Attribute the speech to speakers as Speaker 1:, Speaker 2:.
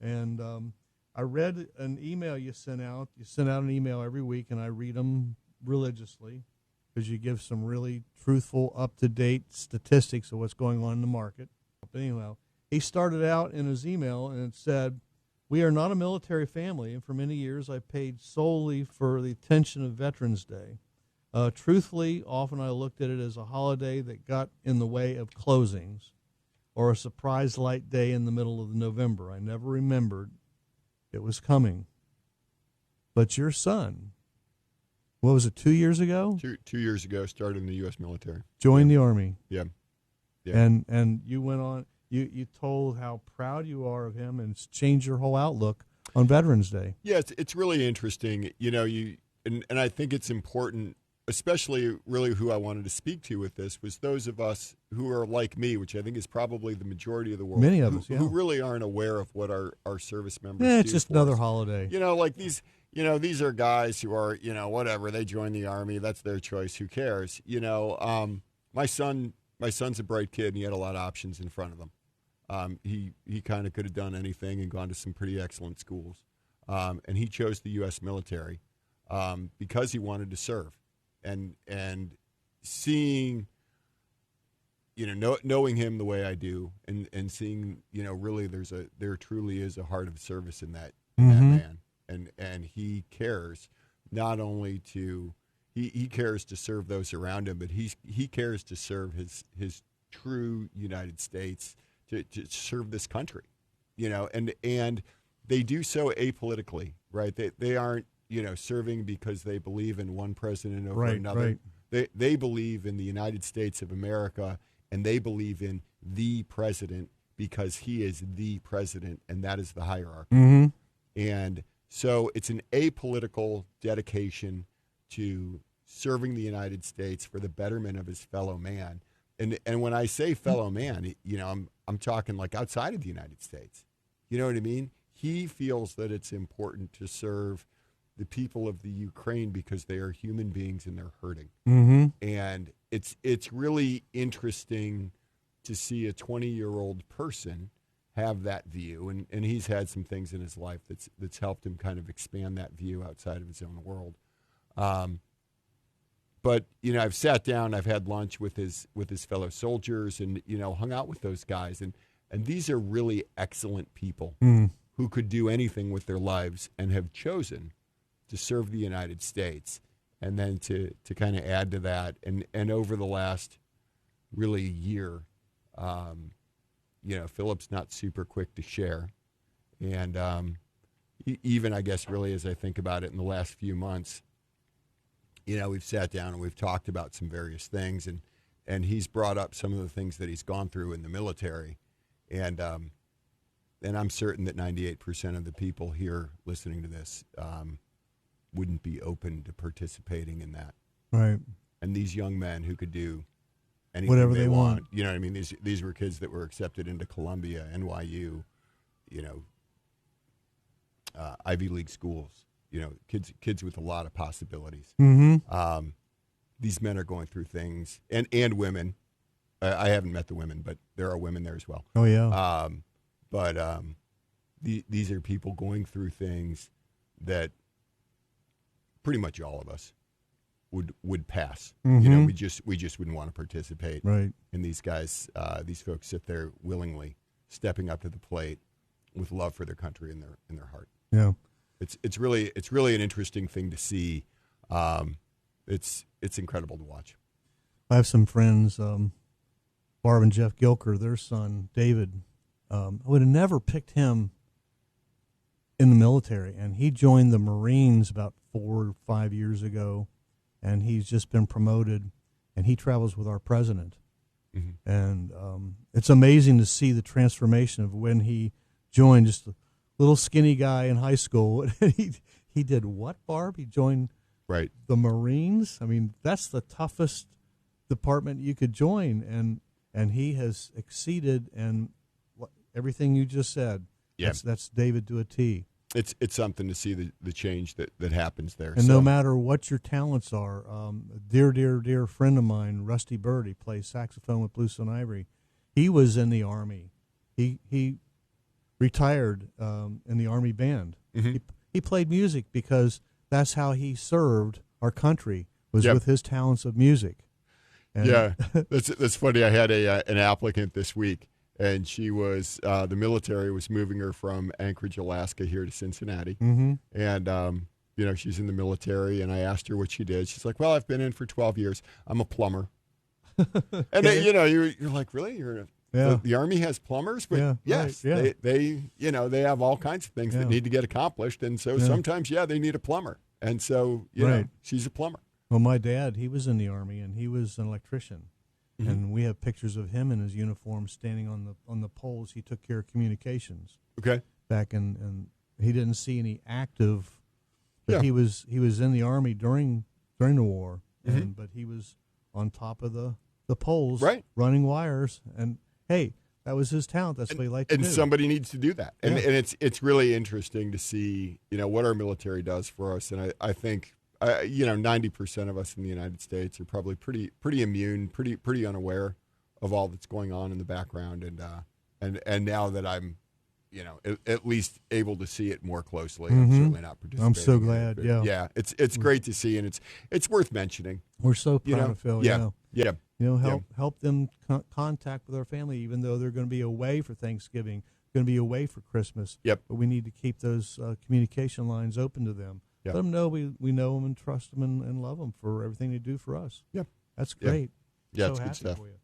Speaker 1: And I read an email you sent out. You send out an email every week, and I read them religiously because you give some really truthful, up-to-date statistics of what's going on in the market. But anyhow, he started out in his email, and it said, "We are not a military family, and for many years I paid solely for the attention of Veterans Day. Truthfully, often I looked at it as a holiday that got in the way of closings or a surprise light day in the middle of November. I never remembered it was coming. But your son, what was it, 2 years ago?
Speaker 2: 2 years ago, started in the U.S. military.
Speaker 1: Joined the Army.
Speaker 2: Yeah.
Speaker 1: And you went on, you told how proud you are of him, and it's changed your whole outlook on Veterans Day.
Speaker 2: Yeah, it's really interesting. And I think it's important, especially really who I wanted to speak to with this was those of us who are like me, which I think is probably the majority of the world.
Speaker 1: Many of us,
Speaker 2: who really aren't aware of what our service members do.
Speaker 1: It's just another holiday.
Speaker 2: Like these, these are guys who are, whatever, they join the Army, that's their choice, who cares? My son's a bright kid, and he had a lot of options in front of him. He kind of could have done anything and gone to some pretty excellent schools. And he chose the U.S. military because he wanted to serve. And seeing, knowing him the way I do, and seeing, really there truly is a heart of service in that man, and he cares not only to he cares to serve those around him, but he cares to serve his true United States, to serve this country, and they do so apolitically, right? They aren't serving because they believe in one president over another.
Speaker 1: Right.
Speaker 2: They believe in the United States of America, and they believe in the president because he is the president, and that is the hierarchy.
Speaker 1: Mm-hmm.
Speaker 2: And so it's an apolitical dedication to serving the United States for the betterment of his fellow man. And when I say fellow man, I'm talking like outside of the United States. You know what I mean? He feels that it's important to serve the people of the Ukraine because they are human beings and they're hurting.
Speaker 1: Mm-hmm.
Speaker 2: And it's really interesting to see a 20-year-old person have that view. And he's had some things in his life that's helped him kind of expand that view outside of his own world. But I've sat down, I've had lunch with his fellow soldiers, and hung out with those guys, and these are really excellent people who could do anything with their lives and have chosen to serve the United States, and then to kind of add to that, and over the last really year, Philip's not super quick to share, and even I guess really as I think about it in the last few months, we've sat down and we've talked about some various things, and he's brought up some of the things that he's gone through in the military, and I'm certain that 98% of the people here listening to this wouldn't be open to participating in that.
Speaker 1: Right.
Speaker 2: And these young men who could do anything
Speaker 1: whatever they want.
Speaker 2: You know what I mean? These were kids that were accepted into Columbia, NYU, Ivy League schools. Kids with a lot of possibilities.
Speaker 1: Mm-hmm.
Speaker 2: These men are going through things, and women. I haven't met the women, but there are women there as well.
Speaker 1: Oh yeah.
Speaker 2: These are people going through things that pretty much all of us would pass.
Speaker 1: Mm-hmm.
Speaker 2: We just wouldn't want to participate.
Speaker 1: Right.
Speaker 2: And these guys, these folks sit there willingly, stepping up to the plate with love for their country in their heart.
Speaker 1: Yeah.
Speaker 2: It's really an interesting thing to see. It's incredible to watch.
Speaker 1: I have some friends, Barb and Jeff Gilker, their son David. I would have never picked him in the military, and he joined the Marines about 4 or 5 years ago, and he's just been promoted, and he travels with our president. Mm-hmm. And it's amazing to see the transformation of when he joined, just a little skinny guy in high school. he did what, Barb? He joined the Marines? I mean, that's the toughest department you could join, and he has exceeded, and everything you just said, that's David to a T.
Speaker 2: It's something to see the change that happens there.
Speaker 1: And no matter what your talents are, a dear friend of mine, Rusty Bird, he plays saxophone with Bluestone Ivory. He was in the Army. He retired in the Army band.
Speaker 2: Mm-hmm.
Speaker 1: He played music because that's how he served our country, was
Speaker 2: Yep.
Speaker 1: with his talents of music. And
Speaker 2: Yeah, that's funny. I had an applicant this week, and she was the military was moving her from Anchorage, Alaska, here to Cincinnati,
Speaker 1: mm-hmm.
Speaker 2: and she's in the military. And I asked her what she did. She's like, "Well, I've been in for 12 years. I'm a plumber." And then, you're like, "Really? The Army has plumbers?" But
Speaker 1: Yeah,
Speaker 2: yes,
Speaker 1: right, yeah.
Speaker 2: they have all kinds of things that need to get accomplished, and so sometimes they need a plumber, and so she's a plumber.
Speaker 1: Well, my dad, he was in the Army, and he was an electrician.
Speaker 2: Mm-hmm.
Speaker 1: And we have pictures of him in his uniform standing on the poles. He took care of communications.
Speaker 2: Okay.
Speaker 1: Back and he didn't see any active, but
Speaker 2: Yeah.
Speaker 1: he was in the Army during the war,
Speaker 2: Mm-hmm.
Speaker 1: but he was on top of the poles,
Speaker 2: Right.
Speaker 1: running wires. And hey, that was his talent. That's what he liked to do.
Speaker 2: And somebody needs to do that. And
Speaker 1: Yeah.
Speaker 2: and it's really interesting to see, what our military does for us. And I think 90% of us in the United States are probably pretty immune, pretty unaware of all that's going on in the background. And now that I'm, at least able to see it more closely, I'm certainly not participating.
Speaker 1: I'm so
Speaker 2: in it,
Speaker 1: glad.
Speaker 2: but
Speaker 1: Yeah.
Speaker 2: it's great to see, and it's worth mentioning.
Speaker 1: We're so proud of Phil.
Speaker 2: Yeah.
Speaker 1: Help them contact with our family, even though they're going to be away for Thanksgiving, going to be away for Christmas.
Speaker 2: Yep.
Speaker 1: But we need to keep those communication lines open to them.
Speaker 2: Yep.
Speaker 1: Let them know we know them and trust them and love them for everything they do for us.
Speaker 2: Yep.
Speaker 1: That's great.
Speaker 2: Yeah,
Speaker 1: So
Speaker 2: it's good
Speaker 1: happy
Speaker 2: stuff.
Speaker 1: for you.